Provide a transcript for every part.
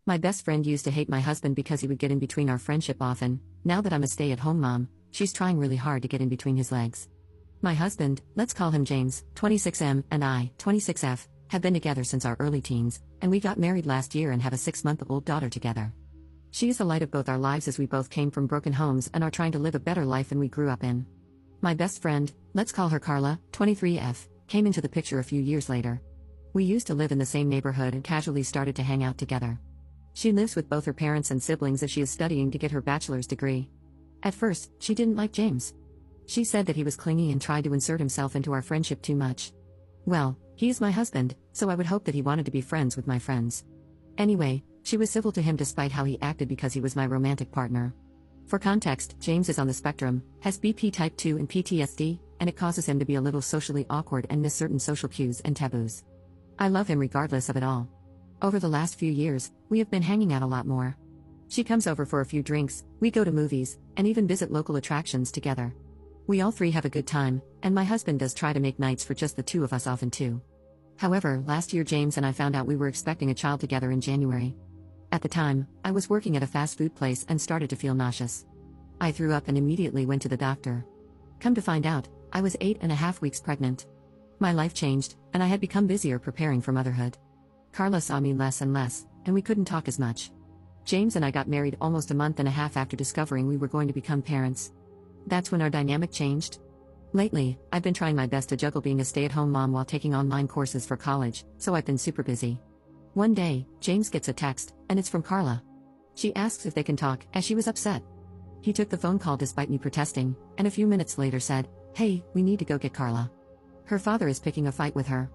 My best friend used to hate my husband because he would get in between our friendship often. Now that I'm a stay-at-home mom, she's trying really hard to get in between his legs. My husband, let's call him James, 26M, and I, 26F, have been together since our early teens, and we got married last year and have a 6-month-old daughter together. She is the light of both our lives as we both came from broken homes and are trying to live a better life than we grew up in. My best friend, let's call her Carla, 23F, came into the picture a few years later. We used to live in the same neighborhood and casually started to hang out together. She lives with both her parents and siblings as she is studying to get her bachelor's degree. At first, she didn't like James. She said that he was clingy and tried to insert himself into our friendship too much. Well, he is my husband, so I would hope that he wanted to be friends with my friends. Anyway, she was civil to him despite how he acted because he was my romantic partner. For context, James is on the spectrum, has BP type 2 and PTSD, and it causes him to be a little socially awkward and miss certain social cues and taboos. I love him regardless of it all. Over the last few years, we have been hanging out a lot more. She comes over for a few drinks, we go to movies, and even visit local attractions together. We all three have a good time, and my husband does try to make nights for just the two of us often too. However, last year James and I found out we were expecting a child together in January. At the time, I was working at a fast food place and started to feel nauseous. I threw up and immediately went to the doctor. Come to find out, I was 8.5 weeks pregnant. My life changed, and I had become busier preparing for motherhood. Carla saw me less and less, and we couldn't talk as much. James and I got married almost a month and a half after discovering we were going to become parents. That's when our dynamic changed. Lately, I've been trying my best to juggle being a stay-at-home mom while taking online courses for college, so I've been super busy. One day, James gets a text, and it's from Carla. She asks if they can talk, as she was upset. He took the phone call despite me protesting, and a few minutes later said, "Hey, we need to go get Carla. Her father is picking a fight with her."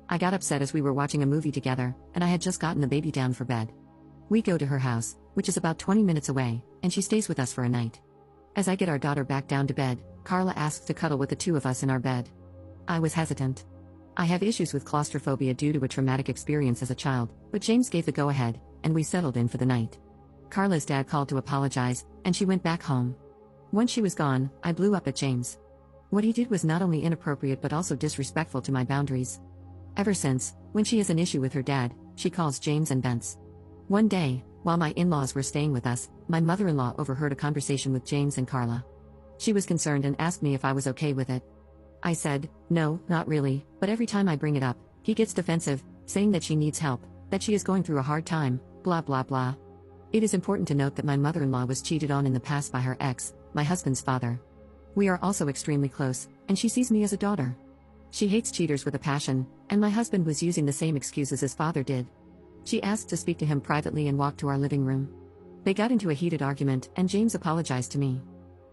I got upset as we were watching a movie together, and I had just gotten the baby down for bed. We go to her house, which is about 20 minutes away, and she stays with us for a night. As I get our daughter back down to bed, Carla asks to cuddle with the two of us in our bed. I was hesitant. I have issues with claustrophobia due to a traumatic experience as a child, but James gave the go-ahead, and we settled in for the night. Carla's dad called to apologize, and she went back home. Once she was gone, I blew up at James. What he did was not only inappropriate but also disrespectful to my boundaries. Ever since, when she has an issue with her dad, she calls James and vents. One day, while my in-laws were staying with us, my mother-in-law overheard a conversation with James and Carla. She was concerned and asked me if I was okay with it. I said, "No, not really," but every time I bring it up, he gets defensive, saying that she needs help, that she is going through a hard time, blah blah blah. It is important to note that my mother-in-law was cheated on in the past by her ex, my husband's father. We are also extremely close, and she sees me as a daughter. She hates cheaters with a passion, and my husband was using the same excuses his father did. She asked to speak to him privately and walked to our living room. They got into a heated argument, and James apologized to me.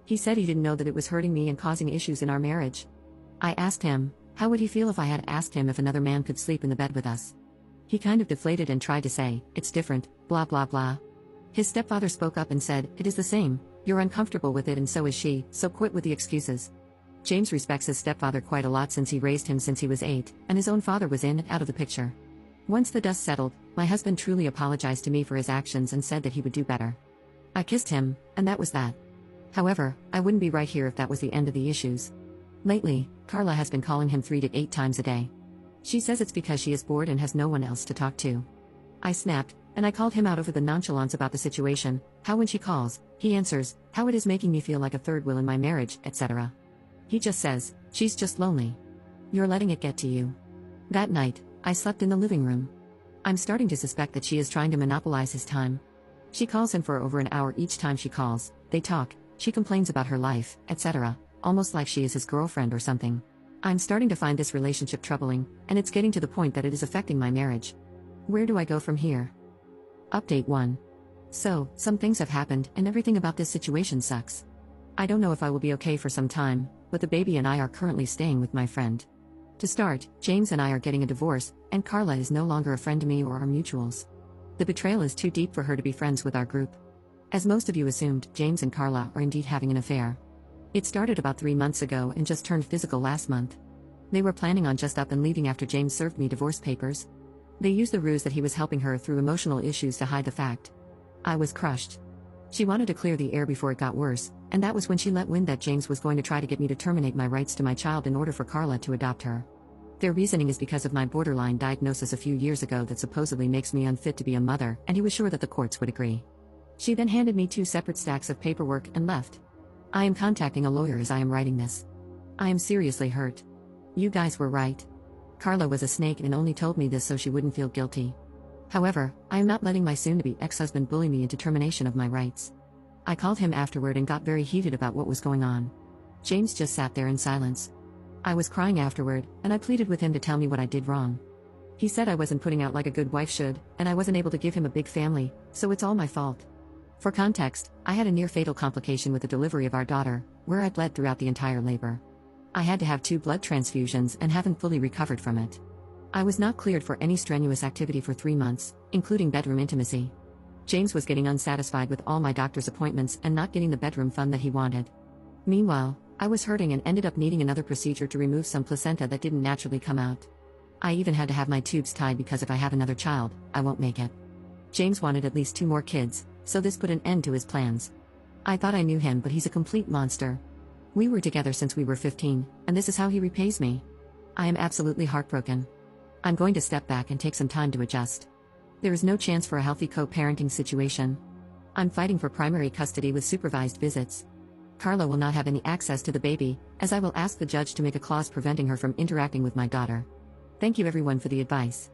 He said he didn't know that it was hurting me and causing issues in our marriage. I asked him, how would he feel if I had asked him if another man could sleep in the bed with us? He kind of deflated and tried to say, "It's different, blah blah blah." His stepfather spoke up and said, "It is the same, you're uncomfortable with it and so is she, so quit with the excuses." James respects his stepfather quite a lot since he raised him since he was 8, and his own father was in and out of the picture. Once the dust settled, my husband truly apologized to me for his actions and said that he would do better. I kissed him, and that was that. However, I wouldn't be right here if that was the end of the issues. Lately, Carla has been calling him 3 to 8 times a day. She says it's because she is bored and has no one else to talk to. I snapped, and I called him out over the nonchalance about the situation, how when she calls, he answers, how it is making me feel like a third wheel in my marriage, etc. He just says, "She's just lonely. You're letting it get to you." That night, I slept in the living room. I'm starting to suspect that she is trying to monopolize his time. She calls him for over an hour each time she calls, they talk, she complains about her life, etc., almost like she is his girlfriend or something. I'm starting to find this relationship troubling, and it's getting to the point that it is affecting my marriage. Where do I go from here? Update 1. So, some things have happened, and everything about this situation sucks. I don't know if I will be okay for some time, but the baby and I are currently staying with my friend. To start, James and I are getting a divorce, and Carla is no longer a friend to me or our mutuals. The betrayal is too deep for her to be friends with our group. As most of you assumed, James and Carla are indeed having an affair. It started about 3 months ago and just turned physical last month. They were planning on just up and leaving after James served me divorce papers. They used the ruse that he was helping her through emotional issues to hide the fact. I was crushed. She wanted to clear the air before it got worse, and that was when she let wind that James was going to try to get me to terminate my rights to my child in order for Carla to adopt her. Their reasoning is because of my borderline diagnosis a few years ago that supposedly makes me unfit to be a mother, and he was sure that the courts would agree. She then handed me 2 separate stacks of paperwork and left. I am contacting a lawyer as I am writing this. I am seriously hurt. You guys were right. Carla was a snake and only told me this so she wouldn't feel guilty. However, I am not letting my soon-to-be ex-husband bully me into termination of my rights. I called him afterward and got very heated about what was going on. James just sat there in silence. I was crying afterward, and I pleaded with him to tell me what I did wrong. He said I wasn't putting out like a good wife should, and I wasn't able to give him a big family, so it's all my fault. For context, I had a near-fatal complication with the delivery of our daughter, where I bled throughout the entire labor. I had to have 2 blood transfusions and haven't fully recovered from it. I was not cleared for any strenuous activity for 3 months, including bedroom intimacy. James was getting unsatisfied with all my doctor's appointments and not getting the bedroom fun that he wanted. Meanwhile, I was hurting and ended up needing another procedure to remove some placenta that didn't naturally come out. I even had to have my tubes tied because if I have another child, I won't make it. James wanted at least 2 more kids, so this put an end to his plans. I thought I knew him, but he's a complete monster. We were together since we were 15, and this is how he repays me. I am absolutely heartbroken. I'm going to step back and take some time to adjust. There is no chance for a healthy co-parenting situation. I'm fighting for primary custody with supervised visits. Carla will not have any access to the baby, as I will ask the judge to make a clause preventing her from interacting with my daughter. Thank you everyone for the advice.